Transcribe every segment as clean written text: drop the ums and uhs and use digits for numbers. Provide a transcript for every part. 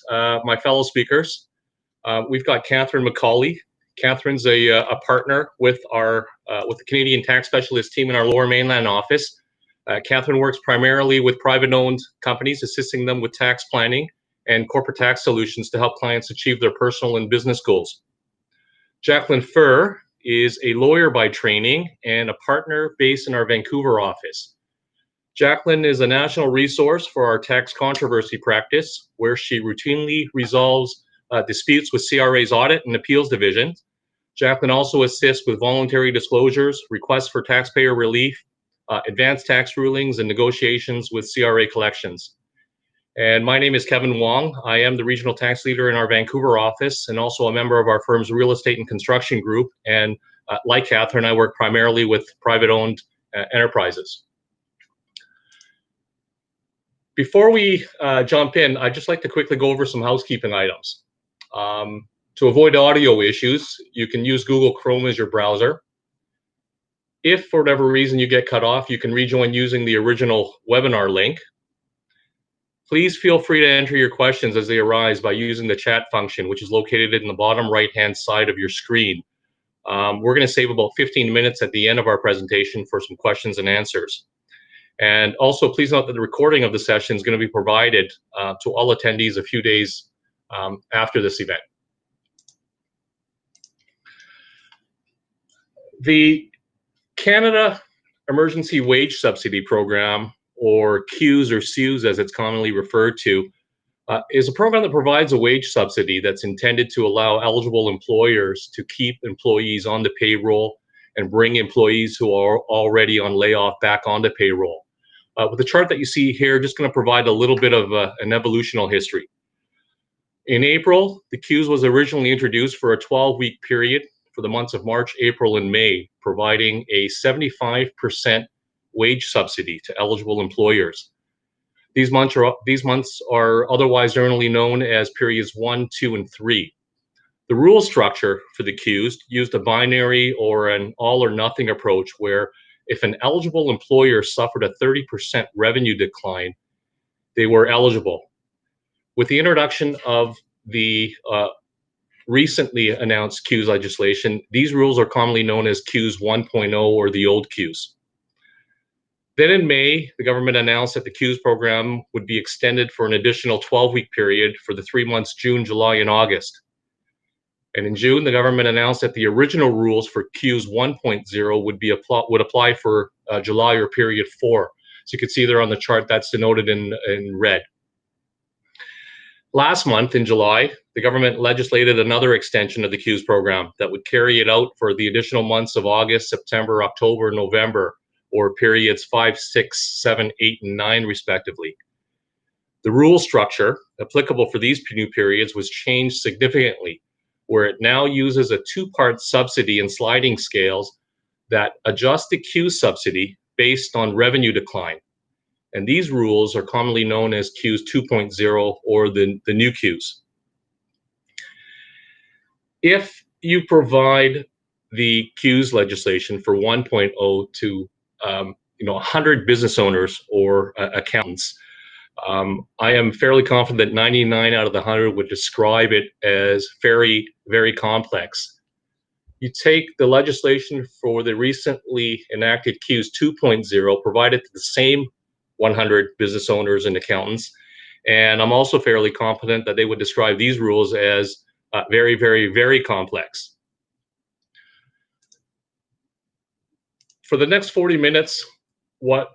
my fellow speakers. We've got Catherine McCauley. Catherine's a partner with the Canadian Tax Specialist team in our Lower Mainland office. Catherine works primarily with private-owned companies, assisting them with tax planning and corporate tax solutions to help clients achieve their personal and business goals. Jacqueline Furr is a lawyer by training and a partner based in our Vancouver office. Jacqueline is a national resource for our tax controversy practice, where she routinely resolves disputes with CRA's audit and appeals division. Jacqueline also assists with voluntary disclosures, requests for taxpayer relief, advanced tax rulings, and negotiations with CRA collections. And my name is Kevin Wong. I am the regional tax leader in our Vancouver office and also a member of our firm's real estate and construction group. And like Catherine, I work primarily with private-owned enterprises. Before we jump in, I'd just like to quickly go over some housekeeping items. To avoid audio issues, you can use Google Chrome as your browser. If for whatever reason you get cut off, you can rejoin using the original webinar link. Please feel free to enter your questions as they arise by using the chat function, which is located in the bottom right-hand side of your screen. We're going to save about 15 minutes at the end of our presentation for some questions and answers. And also, please note that the recording of the session is going to be provided to all attendees a few days after this event. The Canada Emergency Wage Subsidy Program, or CEWS or CEWS as it's commonly referred to, is a program that provides a wage subsidy that's intended to allow eligible employers to keep employees on the payroll and bring employees who are already on layoff back onto payroll. With the chart that you see here, just going to provide a little bit of an evolutional history. In April, the CEWS was originally introduced for a 12-week period for the months of March, April, and May, providing a 75% wage subsidy to eligible employers. These months are otherwise generally known as periods 1, 2, and 3. The rule structure for the CEWS used a binary or an all or nothing approach, where if an eligible employer suffered a 30% revenue decline, they were eligible. With the introduction of the recently announced CEWS legislation, these rules are commonly known as CEWS 1.0 or the old CEWS. Then in May, the government announced that the CEWS program would be extended for an additional 12-week period for the 3 months, June, July, and August. And in June, the government announced that the original rules for CEWS 1.0 would apply for July or period 4. So you can see there on the chart that's denoted in red. Last month in July, the government legislated another extension of the CEWS program that would carry it out for the additional months of August, September, October, November, or periods 5, 6, 7, 8, and 9, respectively. The rule structure applicable for these new periods was changed significantly, where it now uses a two-part subsidy and sliding scales that adjust the CEWS subsidy based on revenue decline. And these rules are commonly known as CEWS 2.0 or the new CEWS. If you provide the CEWS legislation for 1.0 to 100 business owners or accountants, I am fairly confident that 99 out of the 100 would describe it as very, very complex. You take the legislation for the recently enacted CEWS 2.0, provide it to the same 100 business owners and accountants, and I'm also fairly confident that they would describe these rules as very, very, very complex. For the next 40 minutes, what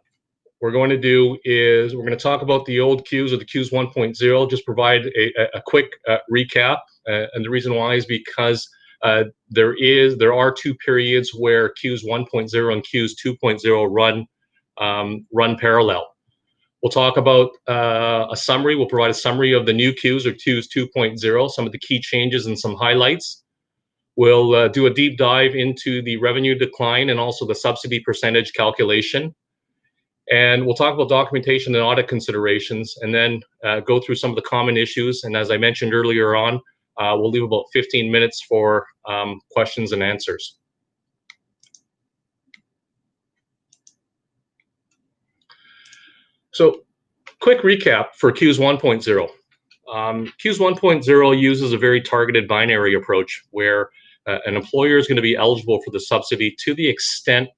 we're going to do is we're going to talk about the old CEWS or the CEWS 1.0, just provide a quick recap. And the reason why is because there are two periods where CEWS 1.0 and CEWS 2.0 run parallel. We'll talk about a summary. We'll provide a summary of the new CEWS or CEWS 2.0, some of the key changes and some highlights. We'll do a deep dive into the revenue decline and also the subsidy percentage calculation. And we'll talk about documentation and audit considerations, and then go through some of the common issues. And as I mentioned earlier on, we'll leave about 15 minutes for questions and answers. So, quick recap for CEWS 1.0. CEWS 1.0 uses a very targeted binary approach where an employer is going to be eligible for the subsidy to the extent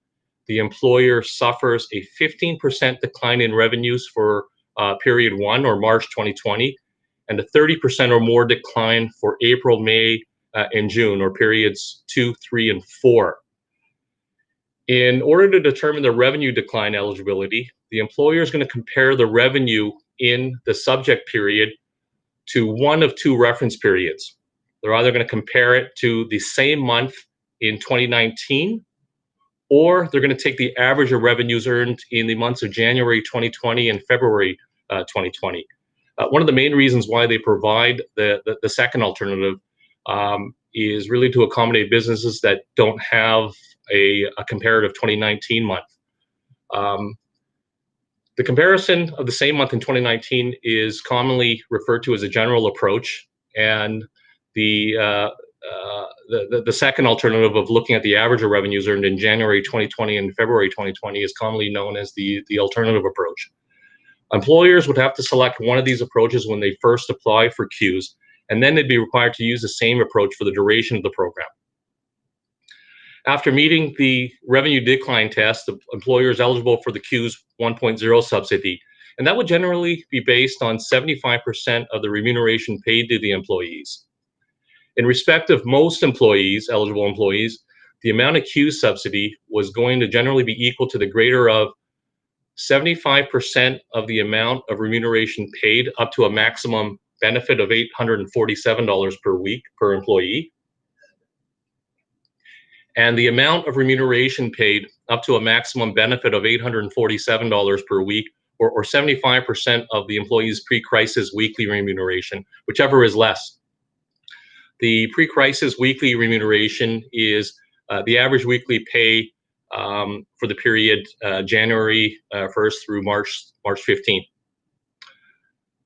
the employer suffers a 15% decline in revenues for period 1 or March 2020, and a 30% or more decline for April, May, and June, or periods 2, 3, and 4. In order to determine the revenue decline eligibility, the employer is going to compare the revenue in the subject period to one of two reference periods. They're either going to compare it to the same month in 2019, or they're going to take the average of revenues earned in the months of January 2020 and February 2020. One of the main reasons why they provide the second alternative is really to accommodate businesses that don't have a comparative 2019 month. The comparison of the same month in 2019 is commonly referred to as a general approach, and the second alternative of looking at the average of revenues earned in January 2020 and February 2020 is commonly known as the alternative approach. Employers would have to select one of these approaches when they first apply for CEWS, and then they'd be required to use the same approach for the duration of the program. After meeting the revenue decline test, the employer is eligible for the CEWS 1.0 subsidy, and that would generally be based on 75% of the remuneration paid to the employees. In respect of most employees, eligible employees, the amount of CEWS subsidy was going to generally be equal to the greater of 75% of the amount of remuneration paid up to a maximum benefit of $847 per week per employee, and the amount of remuneration paid up to a maximum benefit of $847 per week, or 75% of the employee's pre-crisis weekly remuneration, whichever is less. The pre-crisis weekly remuneration is the average weekly pay for the period January 1st through March 15th.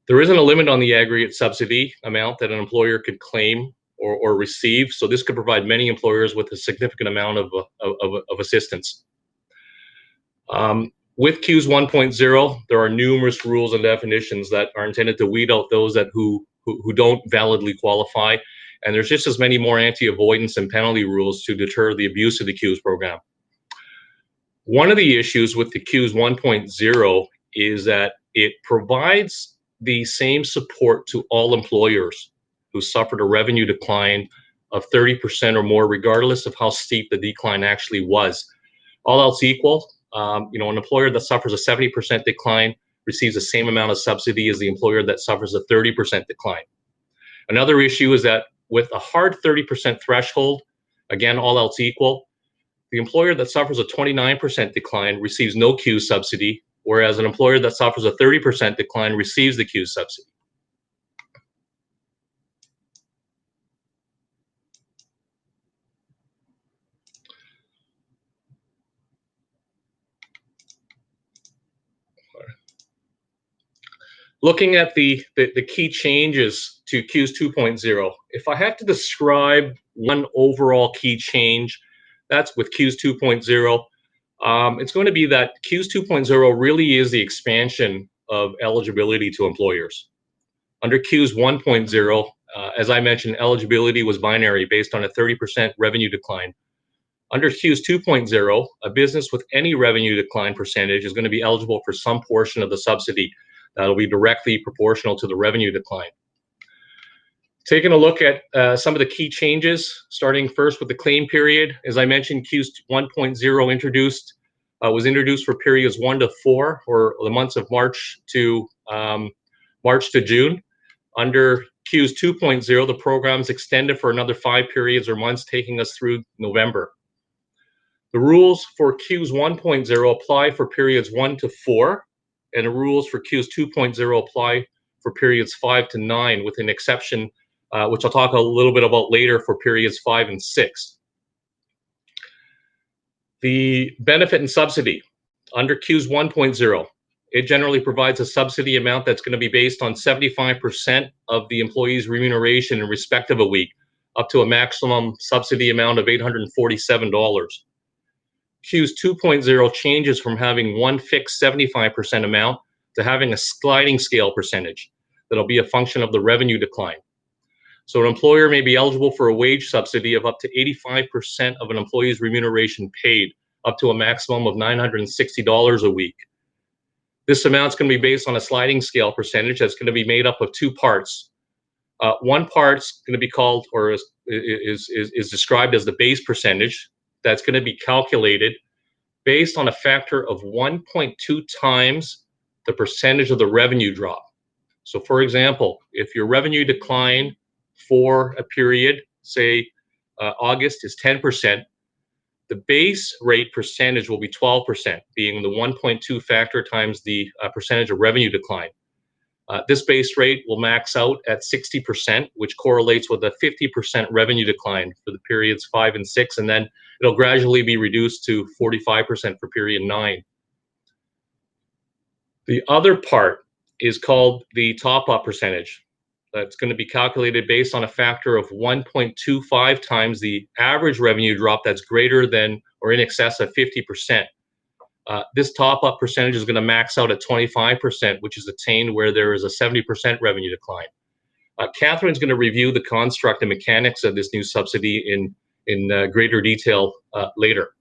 There isn't a limit on the aggregate subsidy amount that an employer could claim or receive, so this could provide many employers with a significant amount of assistance. With CEWS 1.0, there are numerous rules and definitions that are intended to weed out those who don't validly qualify, and there's just as many more anti-avoidance and penalty rules to deter the abuse of the CEWS program. One of the issues with the CEWS 1.0 is that it provides the same support to all employers who suffered a revenue decline of 30% or more, regardless of how steep the decline actually was. All else equal, an employer that suffers a 70% decline receives the same amount of subsidy as the employer that suffers a 30% decline. Another issue is that with a hard 30% threshold, again, all else equal, the employer that suffers a 29% decline receives no CEWS subsidy, whereas an employer that suffers a 30% decline receives the CEWS subsidy. Looking at the key changes to CEWS 2.0, if I had to describe one overall key change, that's with CEWS 2.0, it's going to be that CEWS 2.0 really is the expansion of eligibility to employers. Under CEWS 1.0, as I mentioned, eligibility was binary based on a 30% revenue decline. Under CEWS 2.0, a business with any revenue decline percentage is going to be eligible for some portion of the subsidy that'll be directly proportional to the revenue decline. Taking a look at some of the key changes, starting first with the claim period. As I mentioned, CEWS 1.0 was introduced for periods 1 to 4, or the months of March to June. Under CEWS 2.0, the program's extended for another 5 periods or months, taking us through November. The rules for CEWS 1.0 apply for periods 1 to 4, and the rules for CEWS 2.0 apply for periods 5 to 9, with an exception, which I'll talk a little bit about later, for periods 5 and 6. The benefit and subsidy. Under CEWS 1.0, it generally provides a subsidy amount that's going to be based on 75% of the employee's remuneration in respect of a week, up to a maximum subsidy amount of $847. CEWS 2.0 changes from having one fixed 75% amount to having a sliding scale percentage. that'll be a function of the revenue decline. So an employer may be eligible for a wage subsidy of up to 85% of an employee's remuneration paid, up to a maximum of $960 a week. This amount's going to be based on a sliding scale percentage that's going to be made up of two parts. One part's going to be called, or is described as the base percentage. That's going to be calculated based on a factor of 1.2 times the percentage of the revenue drop. So for example, if your revenue decline for a period, say August, is 10%, the base rate percentage will be 12%, being the 1.2 factor times the percentage of revenue decline. This base rate will max out at 60%, which correlates with a 50% revenue decline for the periods 5 and 6, and then it'll gradually be reduced to 45% for period 9. The other part is called the top-up percentage. That's going to be calculated based on a factor of 1.25 times the average revenue drop that's greater than or in excess of 50%. This top-up percentage is going to max out at 25%, which is attained where there is a 70% revenue decline. Catherine's going to review the construct and mechanics of this new subsidy in greater detail later.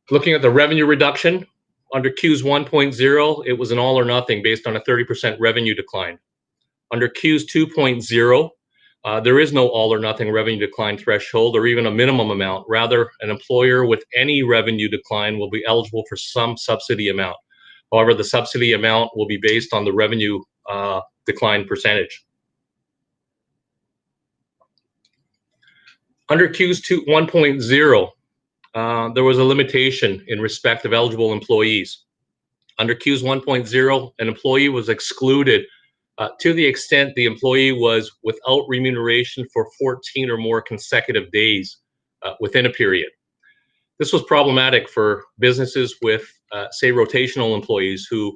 Looking at the revenue reduction, under CEWS 1.0, it was an all or nothing based on a 30% revenue decline. Under CEWS 2.0, there is no all or nothing revenue decline threshold or even a minimum amount. Rather, an employer with any revenue decline will be eligible for some subsidy amount. However, the subsidy amount will be based on the revenue decline percentage. Under CEWS 1.0, there was a limitation in respect of eligible employees. Under CEWS 1.0, an employee was excluded to the extent the employee was without remuneration for 14 or more consecutive days within a period. This was problematic for businesses with, say, rotational employees who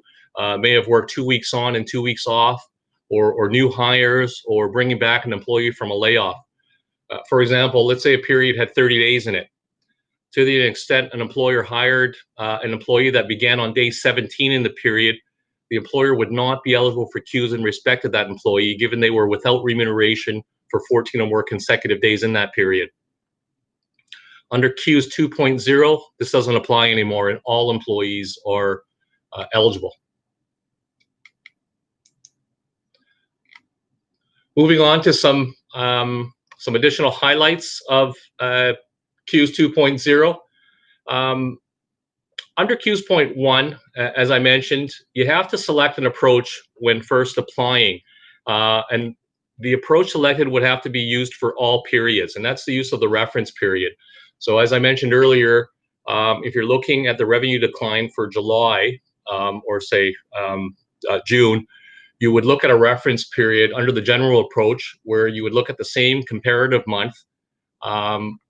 may have worked 2 weeks on and 2 weeks off, or new hires, or bringing back an employee from a layoff. For example, let's say a period had 30 days in it. To the extent an employer hired an employee that began on day 17 in the period, the employer would not be eligible for CEWS in respect of that employee, given they were without remuneration for 14 or more consecutive days in that period. Under CEWS 2.0, this doesn't apply anymore, and all employees are eligible. Moving on to some additional highlights of CEWS 2.0. Under CEWS 0.1, as I mentioned, you have to select an approach when first applying. And the approach selected would have to be used for all periods, and that's the use of the reference period. So as I mentioned earlier, if you're looking at the revenue decline for July, or say June, you would look at a reference period under the general approach where you would look at the same comparative month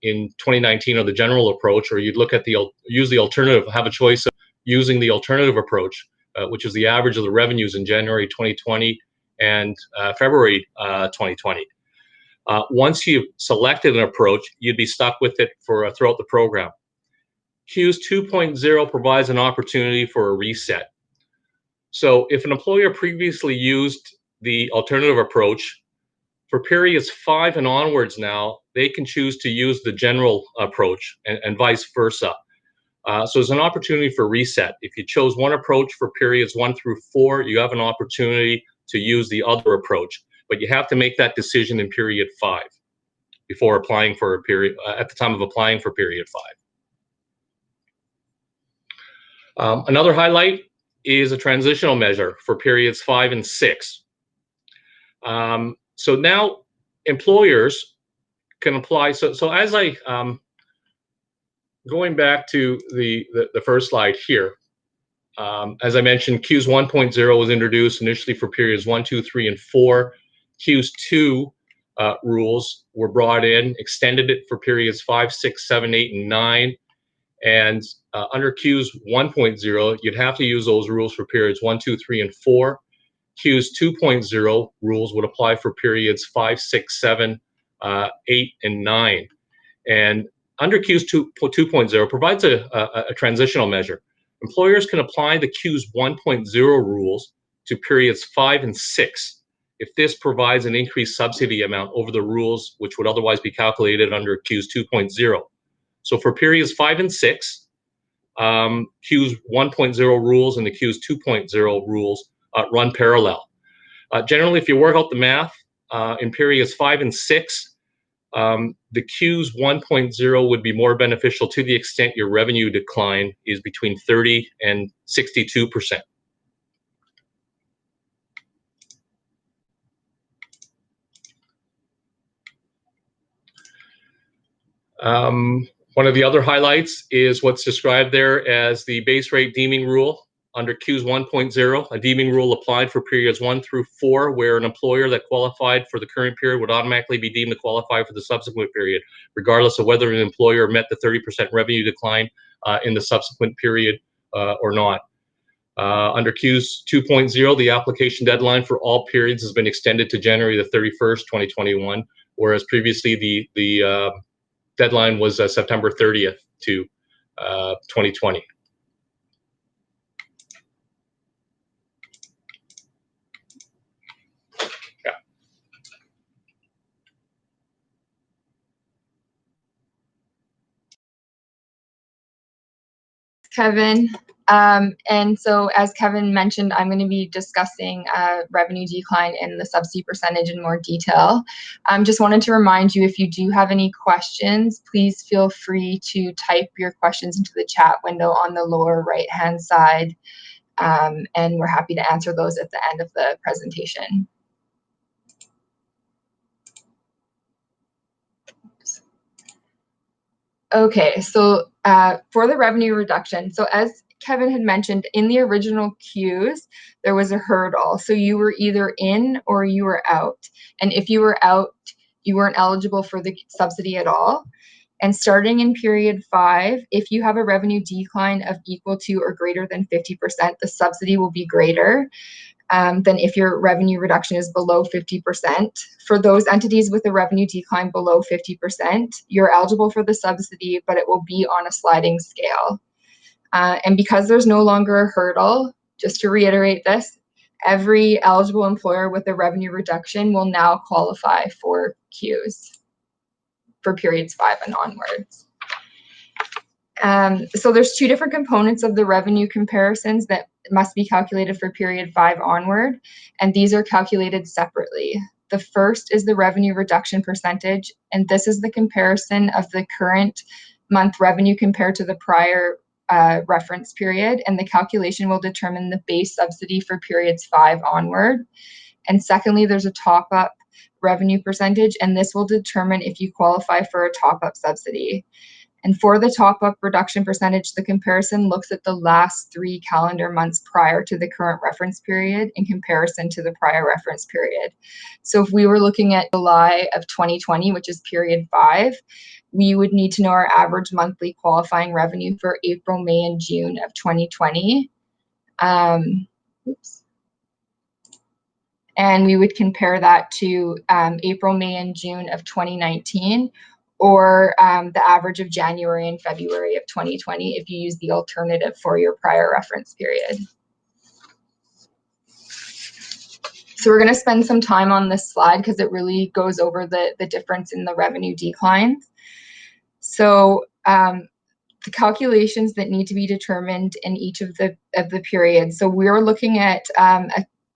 in 2019 or the general approach, or you'd look at use the alternative, have a choice of using the alternative approach, which is the average of the revenues in January 2020 and February 2020. Once you've selected an approach, you'd be stuck with it for throughout the program. CEWS 2.0 provides an opportunity for a reset. So if an employer previously used the alternative approach, for periods 5 and onwards now, they can choose to use the general approach and vice versa. So there's an opportunity for reset. If you chose one approach for periods 1 through 4, you have an opportunity to use the other approach, but you have to make that decision in period 5 before applying for a period, at the time of applying for period 5. Another highlight is a transitional measure for periods 5 and 6. So now employers can apply. So as I going back to the first slide here, as I mentioned, CEWS 1.0 was introduced initially for periods 1, 2, 3, and 4. CEWS 2 rules were brought in, extended it for periods 5, 6, 7, 8, and 9. And under CEWS 1.0, you'd have to use those rules for periods 1, 2, 3, and 4. CEWS 2.0 rules would apply for periods 5, 6, 7, 8, and 9. And under CEWS 2.0 provides a transitional measure. Employers can apply the CEWS 1.0 rules to periods 5 and 6 if this provides an increased subsidy amount over the rules which would otherwise be calculated under CEWS 2.0. So for periods 5 and 6, CEWS 1.0 rules and the CEWS 2.0 rules run parallel. Generally, if you work out the math, in periods 5 and 6, the CEWS 1.0 would be more beneficial to the extent your revenue decline is between 30 and 62%. One of the other highlights is what's described there as the base rate deeming rule under CEWS 1.0. A deeming rule applied for periods 1 through 4, where an employer that qualified for the current period would automatically be deemed to qualify for the subsequent period, regardless of whether an employer met the 30% revenue decline in the subsequent period or not. Under CEWS 2.0, the application deadline for all periods has been extended to January the 31st, 2021, whereas previously the deadline was September 30th to 2020. Yeah. Kevin. And so as Kevin mentioned, I'm going to be discussing revenue decline and the subsidy percentage in more detail. Just wanted to remind you, if you do have any questions, please feel free to type your questions into the chat window on the lower right-hand side, and we're happy to answer those at the end of the presentation. Okay, so for the revenue reduction, so as Kevin had mentioned, in the original CEWS, there was a hurdle. So you were either in or you were out. And if you were out, you weren't eligible for the subsidy at all. And starting in period 5, if you have a revenue decline of equal to or greater than 50%, the subsidy will be greater than if your revenue reduction is below 50%. For those entities with a revenue decline below 50%, you're eligible for the subsidy, but it will be on a sliding scale. And because there's no longer a hurdle, just to reiterate this, every eligible employer with a revenue reduction will now qualify for CEWS for periods 5 and onwards. So there's 2 different components of the revenue comparisons that must be calculated for period 5 onward, and these are calculated separately. The first is the revenue reduction percentage, and this is the comparison of the current month revenue compared to the prior reference period, and the calculation will determine the base subsidy for periods 5 onward. And secondly, there's a top-up revenue percentage, and this will determine if you qualify for a top-up subsidy. And for the top-up reduction percentage, the comparison looks at the last 3 calendar months prior to the current reference period in comparison to the prior reference period. So if we were looking at July of 2020, which is period 5, we would need to know our average monthly qualifying revenue for April, May, and June of 2020. And we would compare that to April, May, and June of 2019, or the average of January and February of 2020 if you use the alternative for your prior reference period. So we're going to spend some time on this slide because it really goes over the difference in the revenue declines. So the calculations that need to be determined in each of the periods. So we're looking at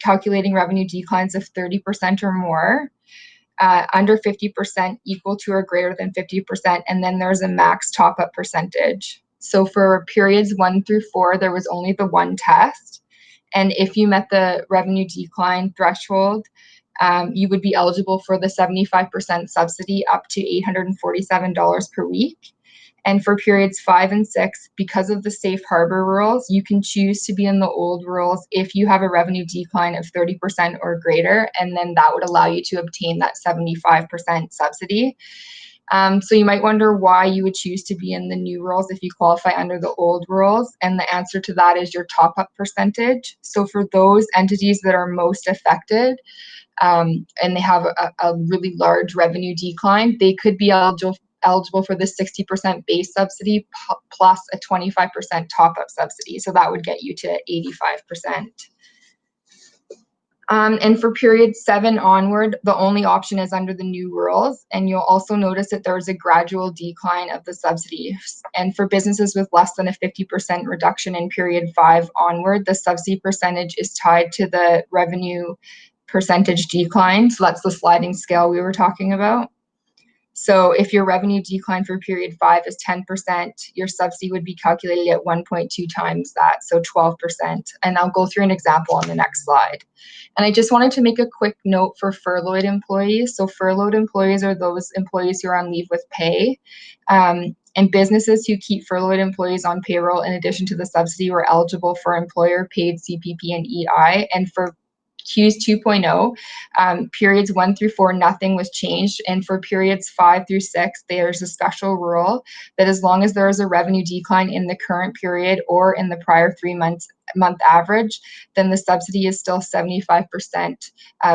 calculating revenue declines of 30% or more, under 50%, equal to or greater than 50%, and then there's a max top-up percentage. So for periods 1 through 4, there was only the one test, and if you met the revenue decline threshold, you would be eligible for the 75% subsidy up to $847 per week. And for periods 5 and 6, because of the safe harbor rules, you can choose to be in the old rules if you have a revenue decline of 30% or greater, and then that would allow you to obtain that 75% subsidy. So you might wonder why you would choose to be in the new rules if you qualify under the old rules, and the answer to that is your top-up percentage. So for those entities that are most affected, and they have a really large revenue decline, they could be eligible for the 60% base subsidy plus a 25% top-up subsidy. So that would get you to 85%. And for period 7 onward, the only option is under the new rules. And you'll also notice that there is a gradual decline of the subsidy. And for businesses with less than a 50% reduction in period 5 onward, the subsidy percentage is tied to the revenue percentage decline. So that's the sliding scale we were talking about. So if your revenue decline for period 5 is 10%, your subsidy would be calculated at 1.2 times that, so 12%. And I'll go through an example on the next slide. And I just wanted to make a quick note for furloughed employees. So furloughed employees are those employees who are on leave with pay. And businesses who keep furloughed employees on payroll in addition to the subsidy were eligible for employer-paid CPP and EI. And for CEWS 2.0, periods 1 through 4, nothing was changed. And for periods 5 through 6, there's a special rule that as long as there is a revenue decline in the current period or in the prior 3 month average, then the subsidy is still 75%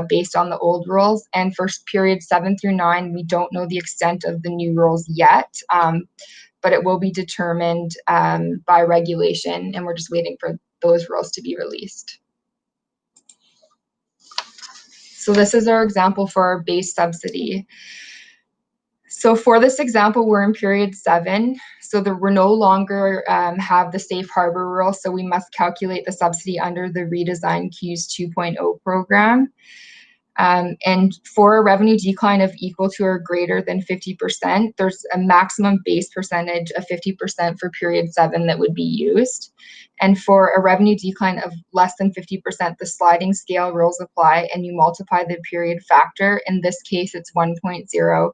based on the old rules. And for periods 7 through 9, we don't know the extent of the new rules yet, but it will be determined by regulation, and we're just waiting for those rules to be released. So this is our example for our base subsidy. So for this example, we're in period 7. So we're no longer have the safe harbor rule. So we must calculate the subsidy under the redesigned CEWS 2.0 program. And for a revenue decline of equal to or greater than 50%, there's a maximum base percentage of 50% for period 7 that would be used. And for a revenue decline of less than 50%, the sliding scale rules apply, and you multiply the period factor. In this case, it's 1.0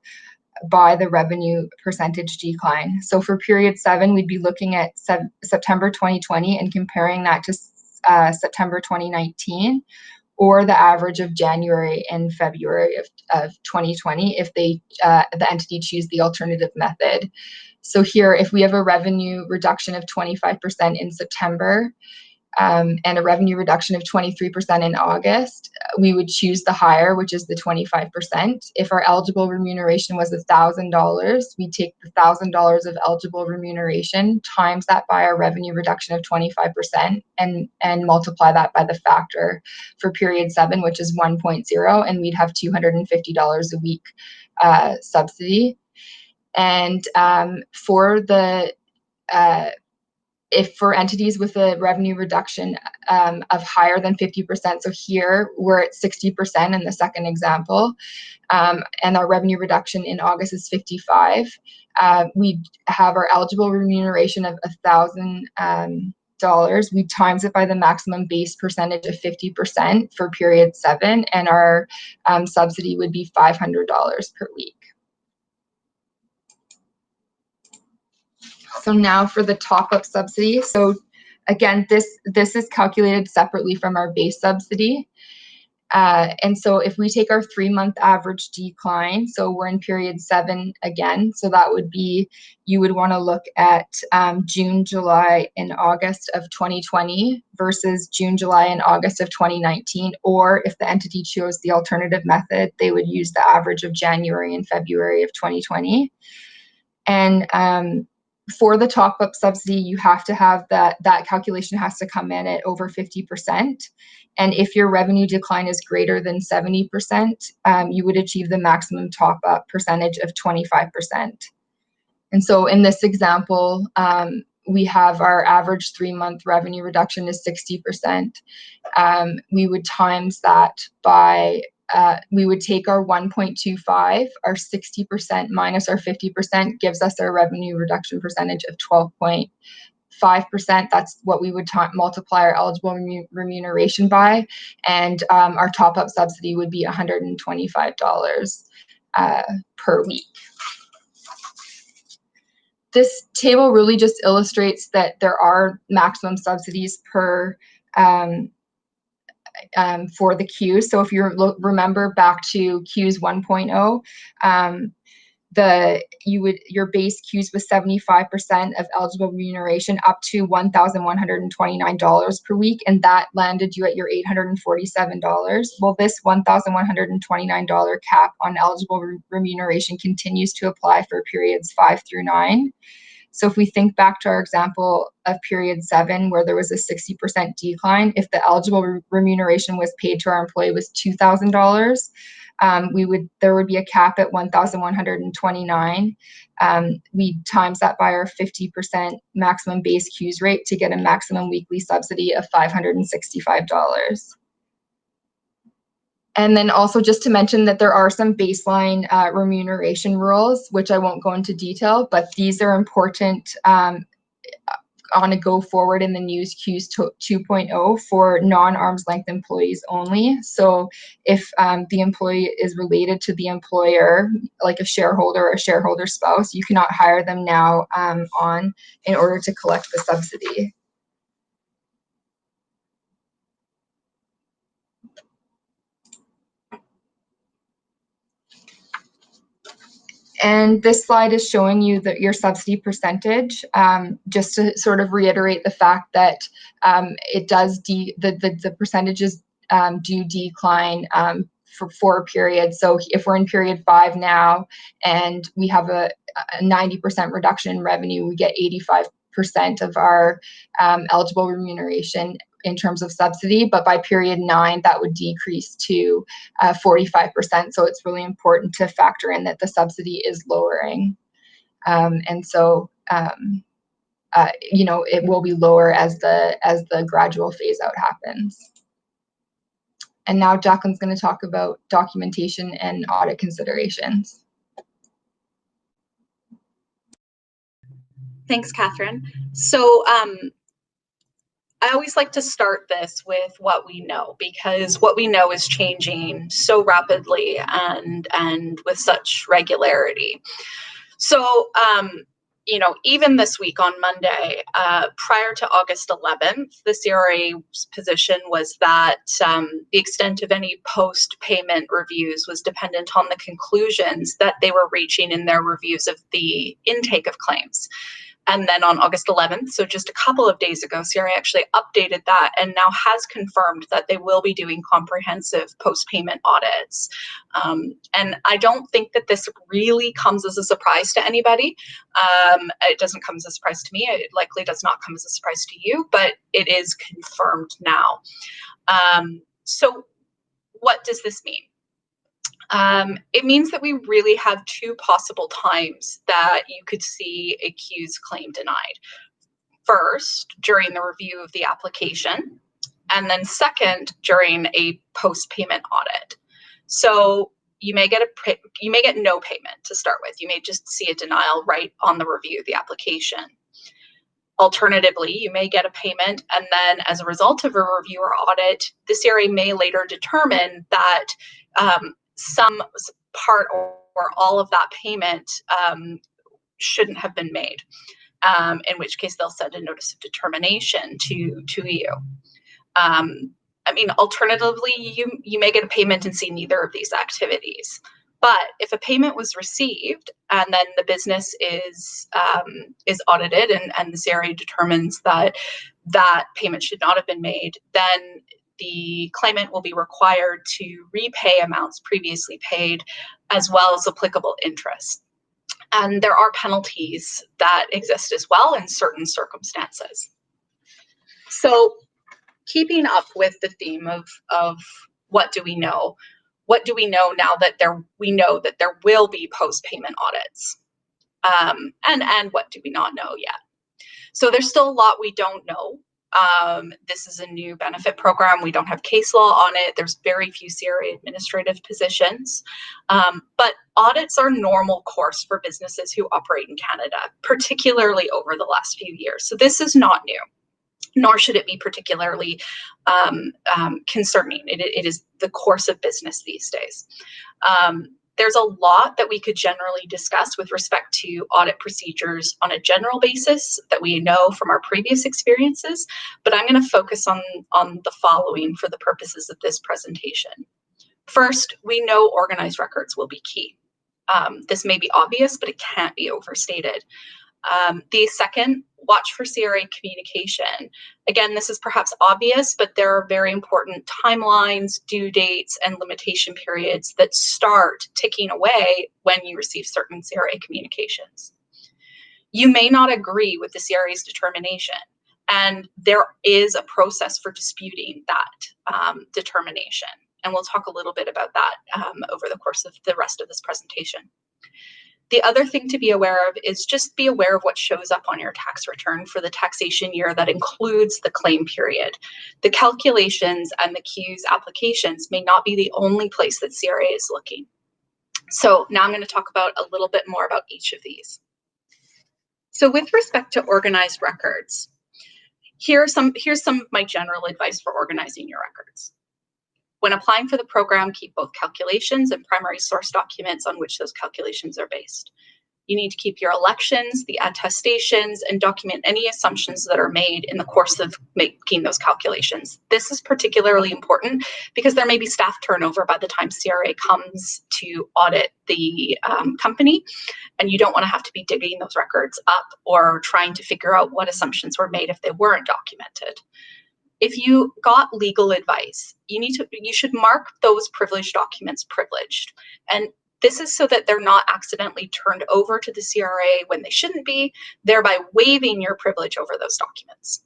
by the revenue percentage decline. So for period 7, we'd be looking at September 2020 and comparing that to September 2019, or the average of January and February of 2020 if the entity choose the alternative method. So here, if we have a revenue reduction of 25% in September and a revenue reduction of 23% in August, we would choose the higher, which is the 25%. If our eligible remuneration was $1,000, we take the $1,000 of eligible remuneration, times that by our revenue reduction of 25%, and multiply that by the factor for period 7, which is 1.0, and we'd have $250 a week subsidy. And for the if for entities with a revenue reduction of higher than 50%, so here we're at 60% in the second example, and our revenue reduction in August is 55, we have our eligible remuneration of $1,000. We times it by the maximum base percentage of 50% for period 7, and our subsidy would be $500 per week. So now for the top-up subsidy. So again, this is calculated separately from our base subsidy. And so if we take our 3-month average decline, so we're in period 7 again, so that would be, you would want to look at June, July, and August of 2020 versus June, July, and August of 2019. Or if the entity chose the alternative method, they would use the average of January and February of 2020. And for the top-up subsidy, you have to have that calculation has to come in at over 50%. And if your revenue decline is greater than 70%, you would achieve the maximum top-up percentage of 25%. And so in this example, we have our average 3-month revenue reduction is 60%. We would times that by we would take our 1.25, our 60% minus our 50% gives us our revenue reduction percentage of 12.5%. That's what we would multiply our eligible remuneration by, and our top-up subsidy would be $125 per week. This table really just illustrates that there are maximum subsidies per for the CEWS. So if you remember back to CEWS 1.0, your base CEWS was 75% of eligible remuneration up to $1,129 per week, and that landed you at your $847. Well, this $1,129 cap on eligible remuneration continues to apply for periods 5 through 9. So if we think back to our example of period 7, where there was a 60% decline, if the eligible remuneration was paid to our employee was $2,000, there would be a cap at 1,129. We times that by our 50% maximum base CEWS rate to get a maximum weekly subsidy of $565. And then also just to mention that there are some baseline remuneration rules, which I won't go into detail, but these are important on a go forward in the new CEWS 2.0 for non-arm's length employees only. So if the employee is related to the employer, like a shareholder or a shareholder spouse, you cannot hire them now in order to collect the subsidy. And this slide is showing you your subsidy percentage, just to sort of reiterate the fact that it does the percentages do decline for a period. So if we're in period 5 now and we have a 90% reduction in revenue, we get 85% of our eligible remuneration in terms of subsidy, but by period 9, that would decrease to 45%. So it's really important to factor in that the subsidy is lowering. And so, it will be lower as the gradual phase out happens. And now Jacqueline's going to talk about documentation and audit considerations. Thanks, Catherine. So I always like to start this with what we know, because what we know is changing so rapidly and with such regularity. So, even this week on Monday, prior to August 11th, the CRA's position was that the extent of any post-payment reviews was dependent on the conclusions that they were reaching in their reviews of the intake of claims. And then on August 11th, so just a couple of days ago, CRA actually updated that and now has confirmed that they will be doing comprehensive post-payment audits. And I don't think that this really comes as a surprise to anybody. It doesn't come as a surprise to me. It likely does not come as a surprise to you, but it is confirmed now. So what does this mean? It means that we really have 2 possible times that you could see a CEWS claim denied. First, during the review of the application, and then second, during a post-payment audit. So you may get no payment to start with. You may just see a denial right on the review of the application. Alternatively, you may get a payment, and then as a result of a review or audit, the CRA may later determine that some part or all of that payment shouldn't have been made, in which case they'll send a notice of determination to you. Alternatively, you may get a payment and see neither of these activities. But if a payment was received and then the business is audited and the CRA determines that that payment should not have been made, then the claimant will be required to repay amounts previously paid, as well as applicable interest. And there are penalties that exist as well in certain circumstances. So keeping up with the theme of what do we know? What do we know now that we know that there will be post-payment audits? And what do we not know yet? So there's still a lot we don't know. This is a new benefit program. We don't have case law on it. There's very few CRA administrative positions. But audits are normal course for businesses who operate in Canada, particularly over the last few years. So this is not new, nor should it be particularly concerning. It is the course of business these days. There's a lot that we could generally discuss with respect to audit procedures on a general basis that we know from our previous experiences, but I'm going to focus on the following for the purposes of this presentation. First, we know organized records will be key. This may be obvious, but it can't be overstated. The second, watch for CRA communication. Again, this is perhaps obvious, but there are very important timelines, due dates, and limitation periods that start ticking away when you receive certain CRA communications. You may not agree with the CRA's determination, and there is a process for disputing that determination. And we'll talk a little bit about that over the course of the rest of this presentation. The other thing to be aware of is just be aware of what shows up on your tax return for the taxation year that includes the claim period. The calculations and the CEWS applications may not be the only place that CRA is looking. So now I'm going to talk about a little bit more about each of these. So with respect to organized records, here's some of my general advice for organizing your records. When applying for the program, keep both calculations and primary source documents on which those calculations are based. You need to keep your elections, the attestations, and document any assumptions that are made in the course of making those calculations. This is particularly important because there may be staff turnover by the time CRA comes to audit the company, and you don't want to have to be digging those records up or trying to figure out what assumptions were made if they weren't documented. If you got legal advice, you should mark those privileged documents privileged. And this is so that they're not accidentally turned over to the CRA when they shouldn't be, thereby waiving your privilege over those documents.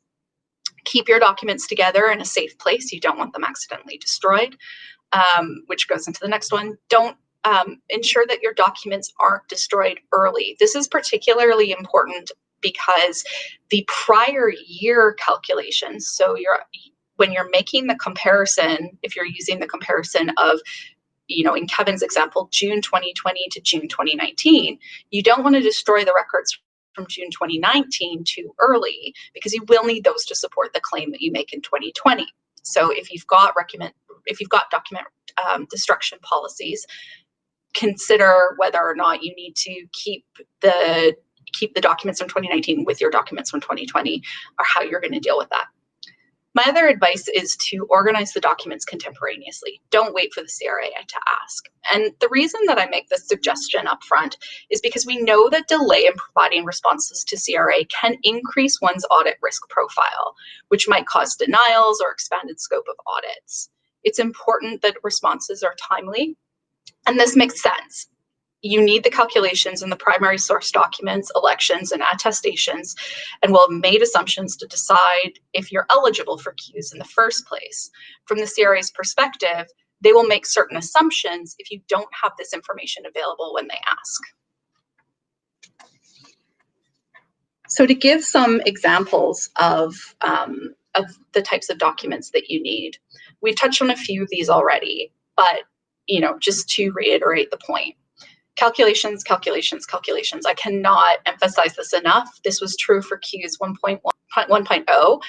Keep your documents together in a safe place. You don't want them accidentally destroyed, which goes into the next one. Don't ensure that your documents aren't destroyed early. This is particularly important because the prior year calculations, so when you're making the comparison, if you're using the comparison of, in Kevin's example, June 2020 to June 2019, you don't want to destroy the records from June 2019 too early, because you will need those to support the claim that you make in 2020. So if you've got document destruction policies, consider whether or not you need to keep the documents from 2019 with your documents from 2020, or how you're going to deal with that. My other advice is to organize the documents contemporaneously. Don't wait for the CRA to ask. And the reason that I make this suggestion up front is because we know that delay in providing responses to CRA can increase one's audit risk profile, which might cause denials or expanded scope of audits. It's important that responses are timely, and this makes sense. You need the calculations and the primary source documents, elections, and attestations, and will have made assumptions to decide if you're eligible for CEWS in the first place. From the CRA's perspective, they will make certain assumptions if you don't have this information available when they ask. So to give some examples of the types of documents that you need, we've touched on a few of these already, but just to reiterate the point. Calculations, calculations, calculations. I cannot emphasize this enough. This was true for CEWS 1.0,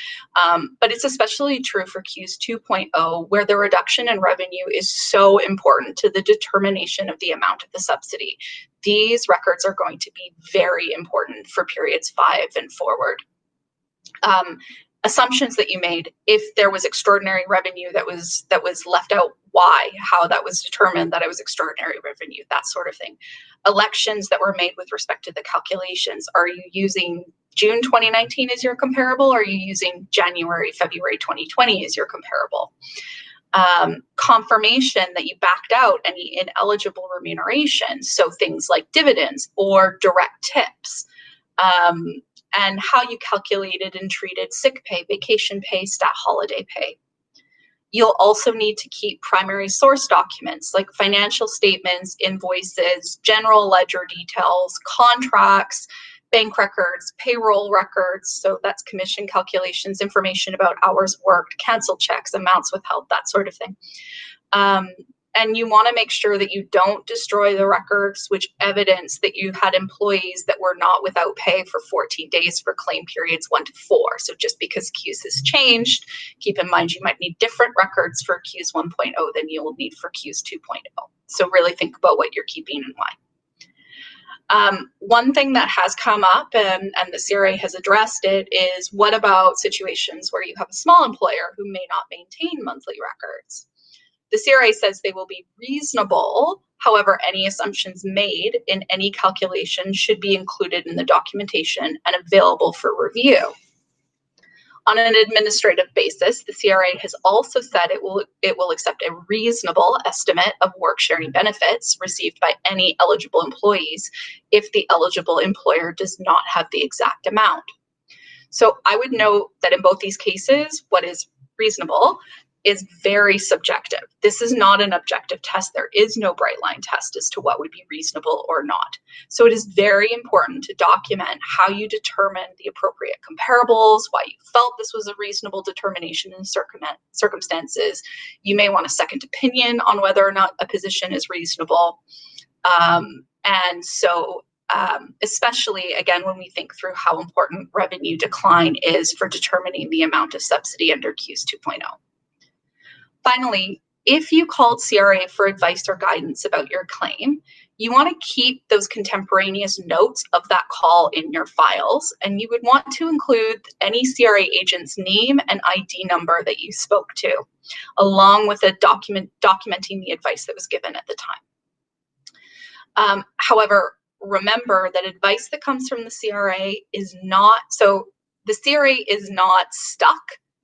but it's especially true for CEWS 2.0, where the reduction in revenue is so important to the determination of the amount of the subsidy. These records are going to be very important for periods 5 and forward. Assumptions that you made, if there was extraordinary revenue that was left out, why, how that was determined that it was extraordinary revenue, that sort of thing. Elections that were made with respect to the calculations. Are you using June 2019 as your comparable? Or are you using January, February 2020 as your comparable? Confirmation that you backed out any ineligible remuneration, so things like dividends or direct tips. And how you calculated and treated sick pay, vacation pay, stat holiday pay. You'll also need to keep primary source documents like financial statements, invoices, general ledger details, contracts, bank records, payroll records. So that's commission calculations, information about hours worked, canceled checks, amounts withheld, that sort of thing. And you want to make sure that you don't destroy the records which evidence that you had employees that were not without pay for 14 days for claim periods 1 to 4. So just because CEWS has changed, keep in mind you might need different records for CEWS 1.0 than you will need for CEWS 2.0. So really think about what you're keeping and why. One thing that has come up, and the CRA has addressed it, is what about situations where you have a small employer who may not maintain monthly records? The CRA says they will be reasonable. However, any assumptions made in any calculation should be included in the documentation and available for review. On an administrative basis, the CRA has also said it will accept a reasonable estimate of work-sharing benefits received by any eligible employees if the eligible employer does not have the exact amount. So I would note that in both these cases, what is reasonable is very subjective. This is not an objective test. There is no bright line test as to what would be reasonable or not. So it is very important to document how you determine the appropriate comparables, why you felt this was a reasonable determination in circumstances. You may want a second opinion on whether or not a position is reasonable. Especially, again, when we think through how important revenue decline is for determining the amount of subsidy under CEWS 2.0. Finally, if you called CRA for advice or guidance about your claim, you want to keep those contemporaneous notes of that call in your files, and you would want to include any CRA agent's name and ID number that you spoke to, along with a documenting the advice that was given at the time. However, remember that advice that comes from the CRA is not, so the CRA is not stuck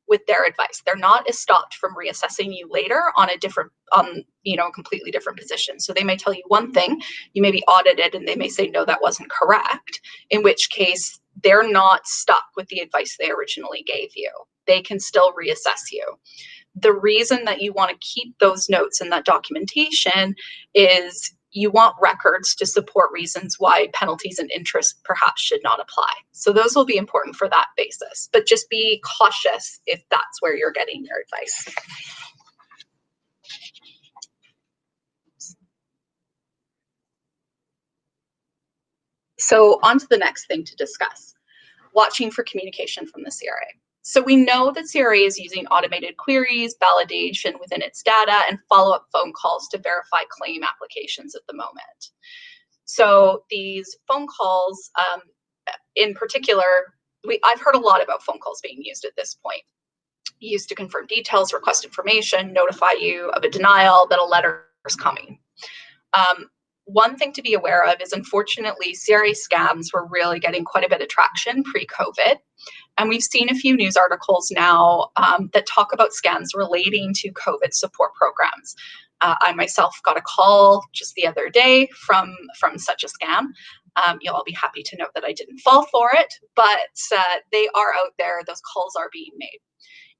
with their advice. They're not stopped from reassessing you later on a completely different position. So they may tell you one thing, you may be audited, and they may say, no, that wasn't correct, in which case they're not stuck with the advice they originally gave you. They can still reassess you. The reason that you want to keep those notes and that documentation is you want records to support reasons why penalties and interest perhaps should not apply. So those will be important for that basis, but just be cautious if that's where you're getting your advice. So on to the next thing to discuss, watching for communication from the CRA. So we know that CRA is using automated queries, validation within its data, and follow-up phone calls to verify claim applications at the moment. So these phone calls, in particular, I've heard a lot about phone calls being used at this point. Used to confirm details, request information, notify you of a denial that a letter is coming. One thing to be aware of is, unfortunately, CRA scams were really getting quite a bit of traction pre-COVID. And we've seen a few news articles now that talk about scams relating to COVID support programs. I myself got a call just the other day from such a scam. You'll all be happy to note that I didn't fall for it, but they are out there. Those calls are being made.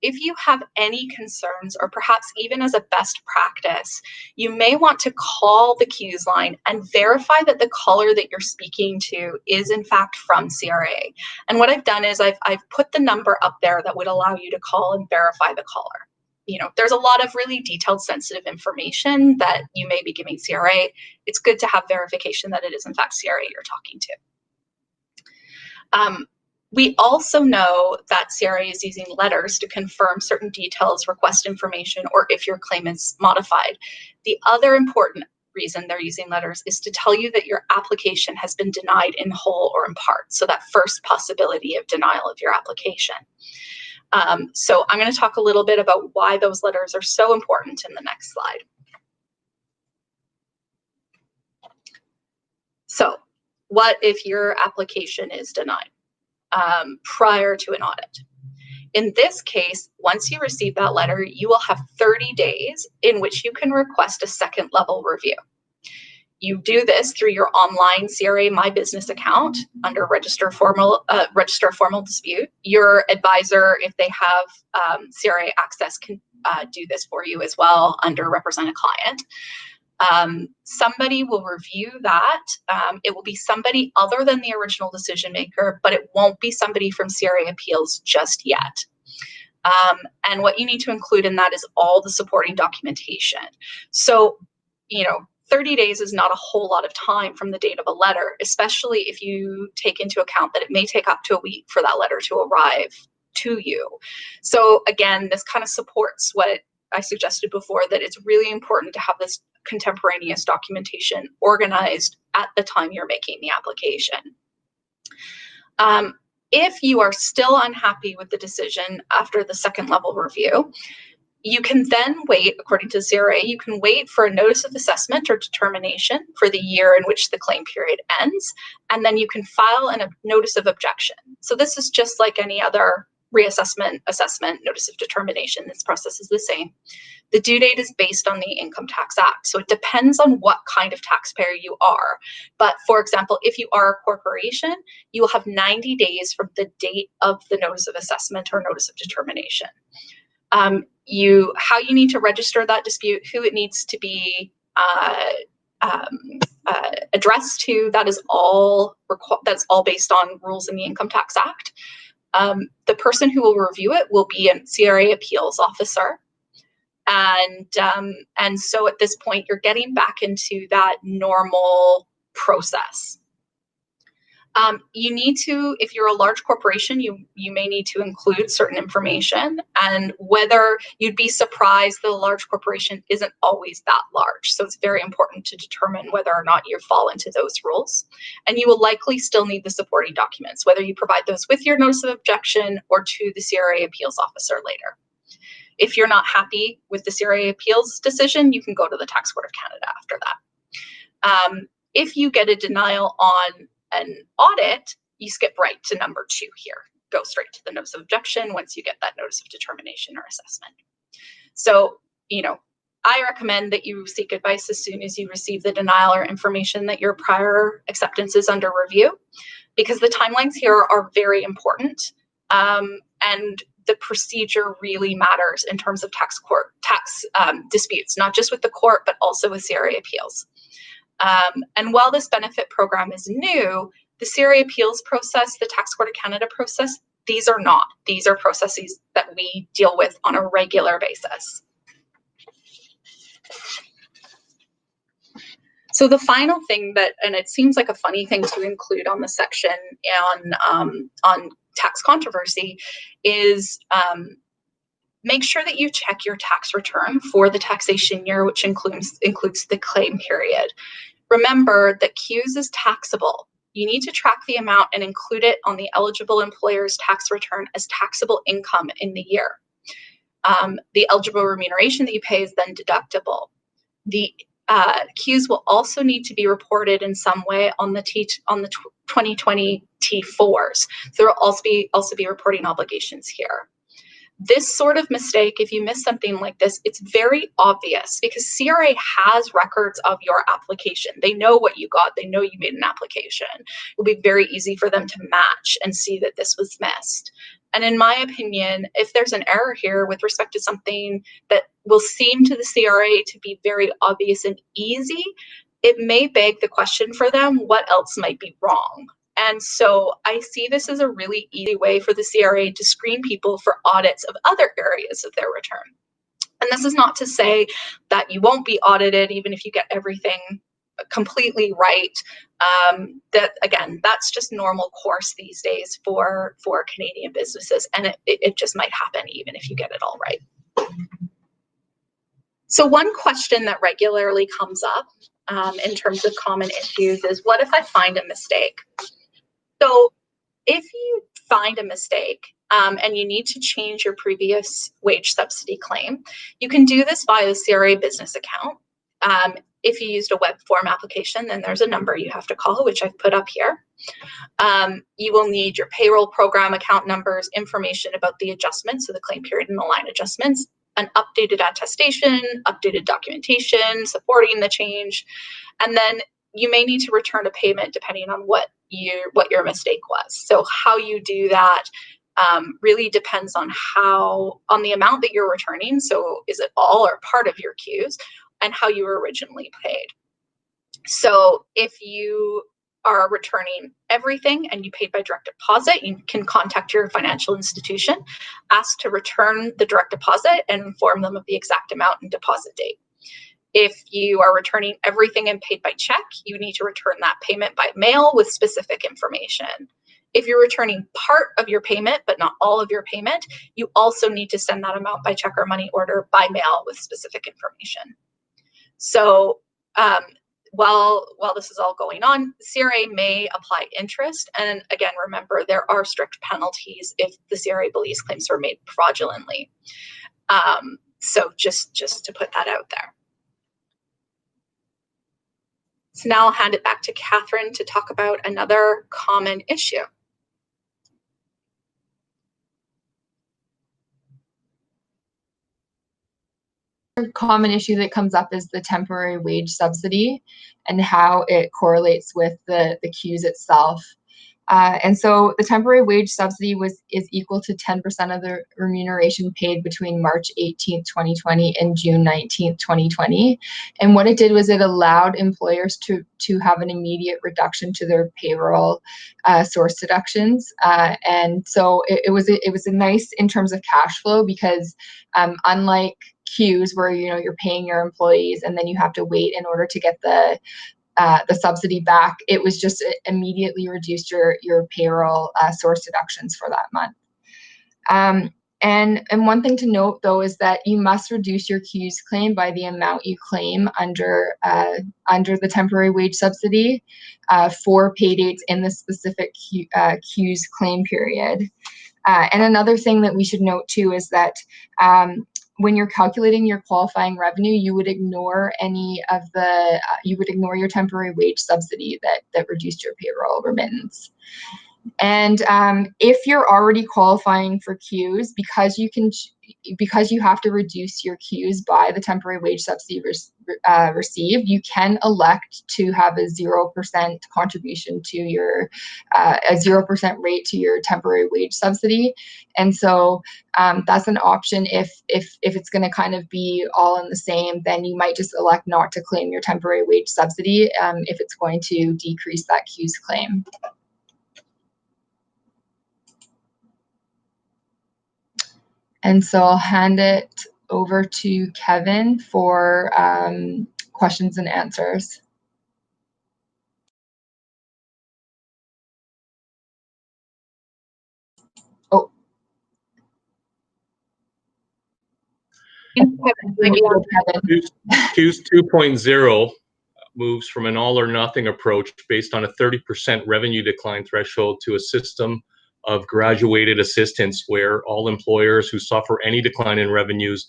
If you have any concerns, or perhaps even as a best practice, you may want to call the CEWS line and verify that the caller that you're speaking to is in fact from CRA. And what I've done is I've put the number up there that would allow you to call and verify the caller. You know, there's a lot of really detailed, sensitive information that you may be giving CRA. It's good to have verification that it is in fact CRA you're talking to. We also know that CRA is using letters to confirm certain details, request information, or if your claim is modified. The other important reason they're using letters is to tell you that your application has been denied in whole or in part. So that first possibility of denial of your application. So I'm going to talk a little bit about why those letters are so important in the next slide. So what if your application is denied prior to an audit? In this case, once you receive that letter, you will have 30 days in which you can request a second level review. You do this through your online CRA My Business account under register formal dispute. Your advisor, if they have CRA access, can do this for you as well under represent a client. Somebody will review that. It will be somebody other than the original decision maker, but it won't be somebody from CRA Appeals just yet. And what you need to include in that is all the supporting documentation. So, 30 days is not a whole lot of time from the date of a letter, especially if you take into account that it may take up to a week for that letter to arrive to you. So again, this kind of supports what I suggested before, that it's really important to have this contemporaneous documentation organized at the time you're making the application. If you are still unhappy with the decision after the second level review, you can then wait, according to CRA, you can wait for a notice of assessment or determination for the year in which the claim period ends, and then you can file a notice of objection. So this is just like any other reassessment, assessment, notice of determination. This process is the same. The due date is based on the Income Tax Act. So it depends on what kind of taxpayer you are. But for example, if you are a corporation, you will have 90 days from the date of the notice of assessment or notice of determination. How you need to register that dispute, who it needs to be addressed to, that is all that's all based on rules in the Income Tax Act. The person who will review it will be a CRA appeals officer. And so at this point, you're getting back into that normal process. You need to, if you're a large corporation, you may need to include certain information, and whether you'd be surprised that a large corporation isn't always that large. So it's very important to determine whether or not you fall into those rules. And you will likely still need the supporting documents, whether you provide those with your notice of objection or to the CRA appeals officer later. If you're not happy with the CRA appeals decision, you can go to the Tax Court of Canada after that. If you get a denial on an audit, you skip right to number 2 here. Go straight to the notice of objection once you get that notice of determination or assessment. So, I recommend that you seek advice as soon as you receive the denial or information that your prior acceptance is under review, because the timelines here are very important. And the procedure really matters in terms of tax disputes, not just with the court, but also with CRA appeals. And while this benefit program is new, the CRA appeals process, the Tax Court of Canada process, these are not. These are processes that we deal with on a regular basis. So the final thing that, and it seems like a funny thing to include on the section on tax controversy, is make sure that you check your tax return for the taxation year, which includes the claim period. Remember that CEWS is taxable. You need to track the amount and include it on the eligible employer's tax return as taxable income in the year. The eligible remuneration that you pay is then deductible. The CEWS will also need to be reported in some way on the 2020 T4s. So there will also be reporting obligations here. This sort of mistake, if you miss something like this, it's very obvious because CRA has records of your application. They know what you got. They know you made an application. It will be very easy for them to match and see that this was missed. And in my opinion, if there's an error here with respect to something that will seem to the CRA to be very obvious and easy, it may beg the question for them, what else might be wrong? And so I see this as a really easy way for the CRA to screen people for audits of other areas of their return. And this is not to say that you won't be audited even if you get everything completely right. Again, that's just normal course these days for Canadian businesses, and it just might happen even if you get it all right. So one question that regularly comes up in terms of common issues is, what if I find a mistake? So if you find a mistake and you need to change your previous wage subsidy claim, you can do this via the CRA business account. If you used a web form application, then there's a number you have to call, which I've put up here. You will need your payroll program account numbers, information about the adjustments, so the claim period and the line adjustments, an updated attestation, updated documentation supporting the change, and then you may need to return a payment depending on what your mistake was. So how you do that really depends on the amount that you're returning. So is it all or part of your CEWS, and how you were originally paid. So if you are returning everything and you paid by direct deposit, you can contact your financial institution, ask to return the direct deposit, and inform them of the exact amount and deposit date. If you are returning everything and paid by check, you need to return that payment by mail with specific information. If you're returning part of your payment, but not all of your payment, you also need to send that amount by check or money order by mail with specific information. So while this is all going on, CRA may apply interest. And again, remember, there are strict penalties if the CRA believes claims were made fraudulently. So just to put that out there. So now I'll hand it back to Catherine to talk about another common issue. common issue that comes up is the temporary wage subsidy and how it correlates with the CEWS itself. And so the temporary wage subsidy is equal to 10% of the remuneration paid between March 18th, 2020 and June 19th, 2020. And what it did was it allowed employers to have an immediate reduction to their payroll source deductions. And so it was a nice in terms of cash flow, because unlike CEWS, where you're paying your employees and then you have to wait in order to get the subsidy back, it was just immediately reduced your payroll source deductions for that month. And one thing to note, though, is that you must reduce your CEWS claim by the amount you claim under the temporary wage subsidy for pay dates in the specific CEWS claim period. And another thing that we should note too is that when you're calculating your qualifying revenue, you would ignore your temporary wage subsidy that reduced your payroll remittance. And if you're already qualifying for CEWS, because you have to reduce your CEWS by the temporary wage subsidy received, you can elect to have a 0% contribution to your a 0% rate to your temporary wage subsidy. And so that's an option. If it's going to kind of be all in the same, then you might just elect not to claim your temporary wage subsidy if it's going to decrease that CEWS claim. And so I'll hand it over to Kevin for questions and answers. Oh. CEWS 2.0 moves from an all or nothing approach based on a 30% revenue decline threshold to a system of graduated assistance, where all employers who suffer any decline in revenues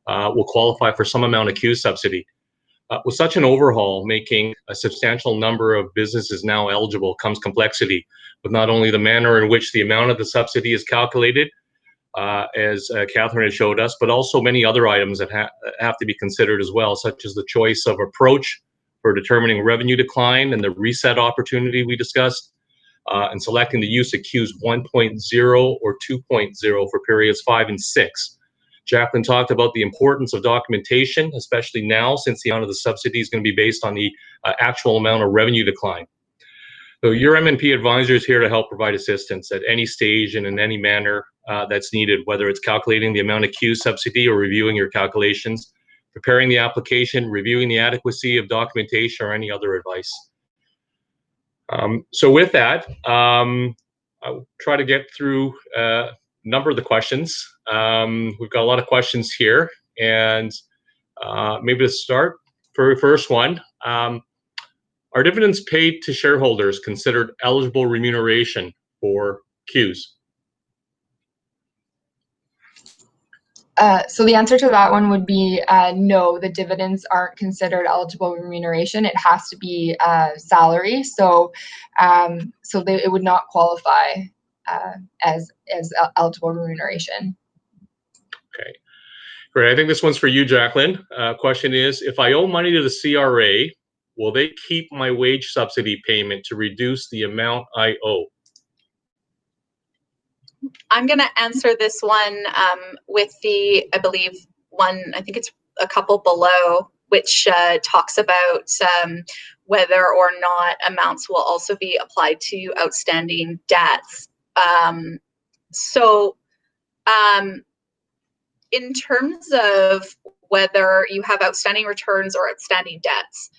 will qualify for some amount of CEWS subsidy. With such an overhaul, making a substantial number of businesses now eligible, comes complexity, with not only the manner in which the amount of the subsidy is calculated, as Catherine has showed us, but also many other items that have to be considered as well, such as the choice of approach for determining revenue decline and the reset opportunity we discussed, and selecting the use of CEWS 1.0 or 2.0 for periods 5 and 6. Jacqueline talked about the importance of documentation, especially now, since the amount of the subsidy is going to be based on the actual amount of revenue decline. So your MNP advisor is here to help provide assistance at any stage and in any manner that's needed, whether it's calculating the amount of CEWS subsidy or reviewing your calculations, preparing the application, reviewing the adequacy of documentation, or any other advice. So with that, I'll try to get through a number of the questions. We've got a lot of questions here, and maybe to start, for the first one, are dividends paid to shareholders considered eligible remuneration for CEWS? So the answer to that one would be no, the dividends aren't considered eligible remuneration. It has to be salary, so it would not qualify as eligible remuneration. Okay, great. I think this one's for you, Jacqueline. Question is, if I owe money to the CRA, will they keep my wage subsidy payment to reduce the amount I owe? I'm going to answer this one with the, I believe, I think it's a couple below, which talks about whether or not amounts will also be applied to outstanding debts. In terms of whether you have outstanding returns or outstanding debts,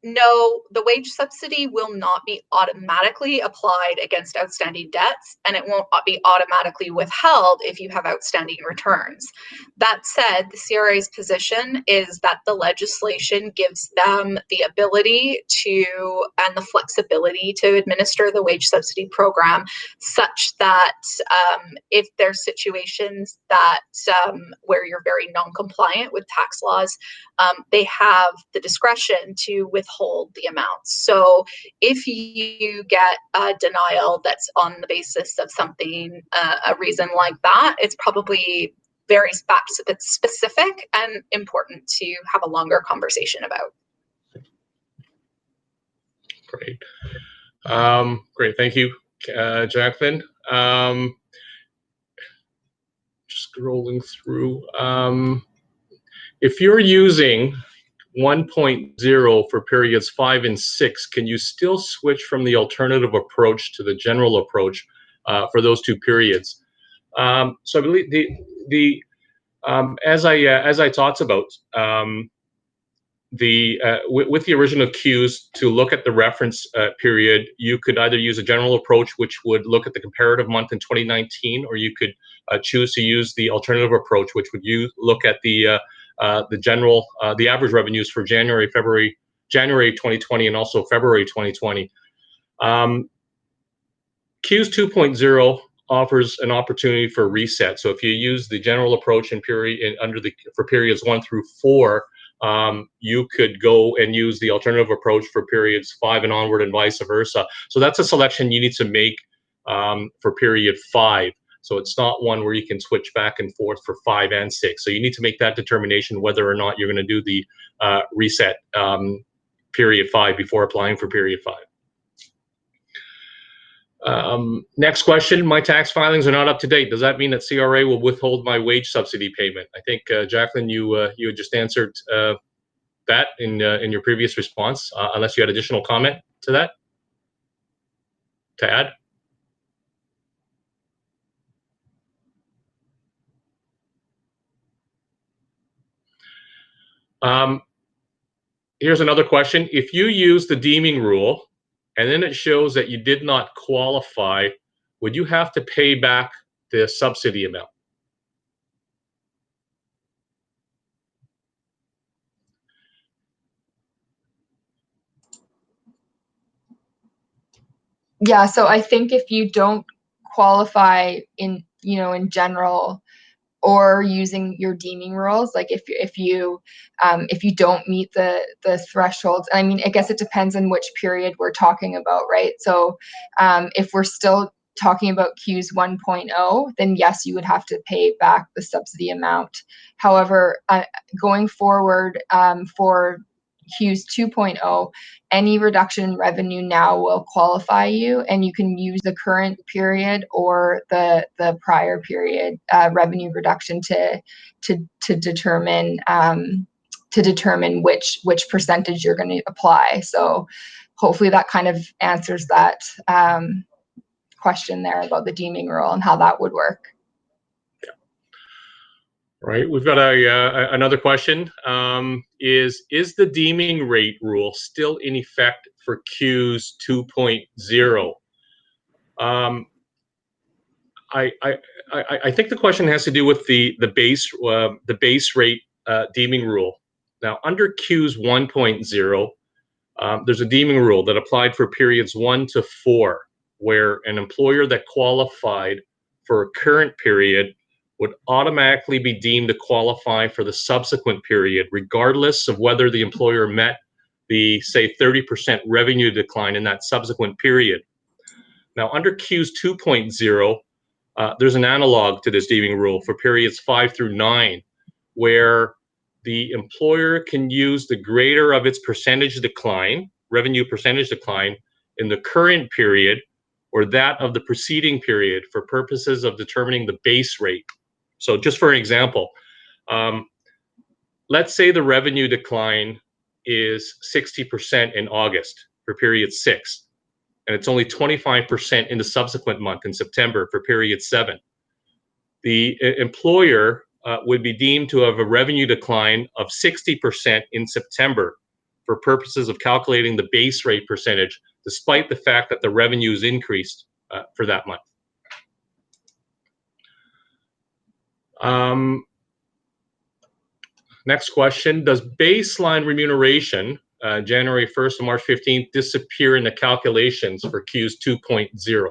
no, the wage subsidy will not be automatically applied against outstanding debts, and it won't be automatically withheld if you have outstanding returns. That said, the CRA's position is that the legislation gives them the ability to and the flexibility to administer the wage subsidy program such that if there's situations that where you're very non-compliant with tax laws, they have the discretion to withhold the amounts. So if you get a denial that's on the basis of something, a reason like that, it's probably very specific and important to have a longer conversation about. Great. Great. Thank you, Jacqueline. Just scrolling through. If you're using 1.0 for periods 5 and 6, can you still switch from the alternative approach to the general approach for those two periods? So I believe as I talked about, with the original CEWS, to look at the reference period, you could either use a general approach, which would look at the comparative month in 2019, or you could choose to use the alternative approach, which would look at the average revenues for January 2020 and also February 2020. CEWS 2.0 offers an opportunity for reset. So if you use the general approach for periods 1 through 4, you could go and use the alternative approach for periods 5 and onward, and vice versa. So that's a selection you need to make for period 5. So it's not one where you can switch back and forth for 5 and 6. So you need to make that determination whether or not you're going to do the reset period 5 before applying for period 5. Next question, my tax filings are not up to date. Does that mean that CRA will withhold my wage subsidy payment? I think, Jacqueline, you just answered that in your previous response, unless you had additional comment to that, to add? Here's another question. If you use the deeming rule, and then it shows that you did not qualify, would you have to pay back the subsidy amount? Yeah, so I think if you don't qualify in general, or using your deeming rules, like if you don't meet the thresholds, I mean, I guess it depends on which period we're talking about, right? So if we're still talking about CEWS 1.0, then yes, you would have to pay back the subsidy amount. However, going forward for CEWS 2.0, any reduction in revenue now will qualify you, and you can use the current period or the prior period revenue reduction to determine which percentage you're going to apply. So hopefully that kind of answers that question there about the deeming rule and how that would work. Right, we've got another question. Is the deeming rate rule still in effect for CEWS 2.0? I think the question has to do with the base rate deeming rule. Now, under CEWS 1.0, there's a deeming rule that applied for periods 1 to 4, where an employer that qualified for a current period would automatically be deemed to qualify for the subsequent period, regardless of whether the employer met the, say, 30% revenue decline in that subsequent period. Now, under CEWS 2.0, there's an analog to this deeming rule for periods 5 through 9, where the employer can use the greater of its percentage decline, revenue percentage decline, in the current period or that of the preceding period for purposes of determining the base rate. So just for an example, let's say the revenue decline is 60% in August for period 6, and it's only 25% in the subsequent month in September for period 7. The employer would be deemed to have a revenue decline of 60% in September for purposes of calculating the base rate percentage, despite the fact that the revenue is increased for that month. Next question, does baseline remuneration, January 1st to March 15th, disappear in the calculations for CEWS 2.0?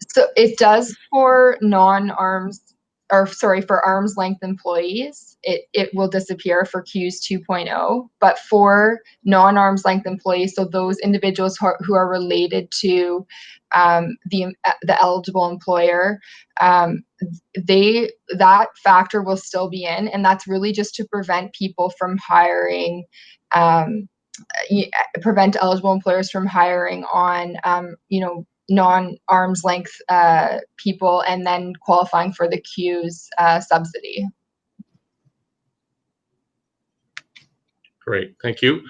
So it does for for arm's length employees. It will disappear for CEWS 2.0, but for non-arm's length employees, so those individuals who are related to the eligible employer, that factor will still be in, and that's really just to prevent people from hiring, prevent eligible employers from hiring on, non-arm's length people and then qualifying for the CEWS subsidy. Great, thank you.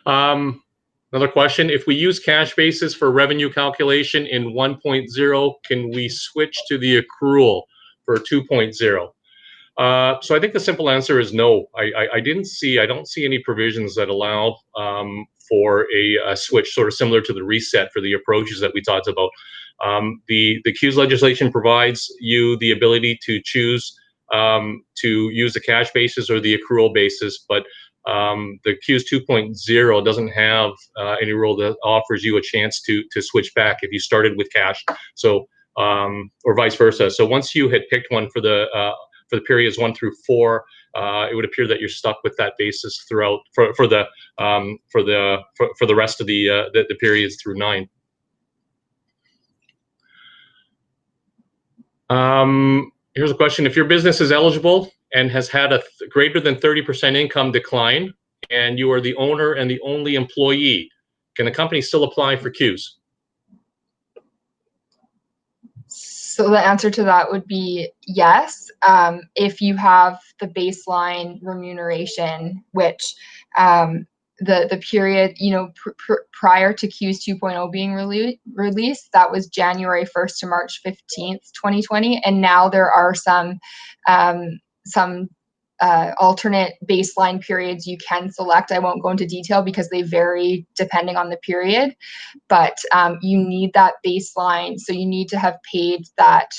Another question, if we use cash basis for revenue calculation in 1.0, can we switch to the accrual for 2.0? So I think the simple answer is no. I don't see any provisions that allow for a switch sort of similar to the reset for the approaches that we talked about. The CEWS legislation provides you the ability to choose to use the cash basis or the accrual basis, but the CEWS 2.0 doesn't have any rule that offers you a chance to switch back if you started with cash, so or vice versa. So once you had picked one for the periods 1 through 4, it would appear that you're stuck with that basis throughout for the rest of the periods through 9. Here's a question: if your business is eligible and has had a greater than 30% income decline, and you are the owner and the only employee, can the company still apply for CEWS? So the answer to that would be yes, if you have the baseline remuneration, which the period, prior to CEWS 2.0 being released, that was January 1st to March 15th, 2020, and now there are some alternate baseline periods you can select. I won't go into detail because they vary depending on the period, but you need that baseline. So you need to have paid that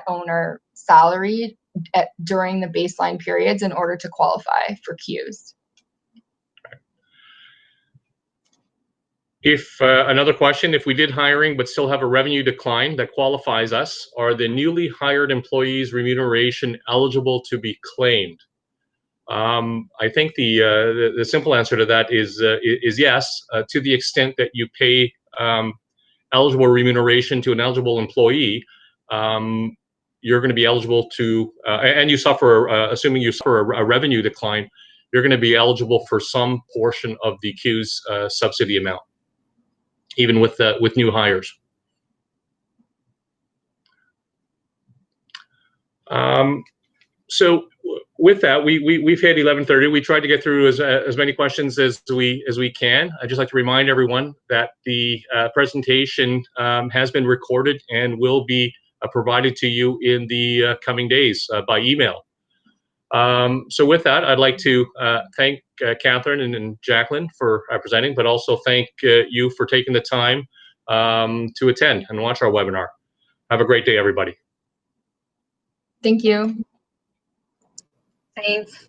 owner salary during the baseline periods in order to qualify for CEWS. If another question, if we did hiring but still have a revenue decline that qualifies us, are the newly hired employees' remuneration eligible to be claimed? I think the simple answer to that is yes, to the extent that you pay eligible remuneration to an eligible employee. You're going to be eligible to, and you suffer, assuming you suffer a revenue decline, you're going to be eligible for some portion of the CEWS subsidy amount, even with new hires. So with that, we've hit 11:30. We tried to get through as many questions as we can. I'd just like to remind everyone that the presentation has been recorded and will be provided to you in the coming days by email. So with that, I'd like to thank Catherine and Jacqueline for presenting, but also thank you for taking the time to attend and watch our webinar. Have a great day, everybody. Thank you. Thanks.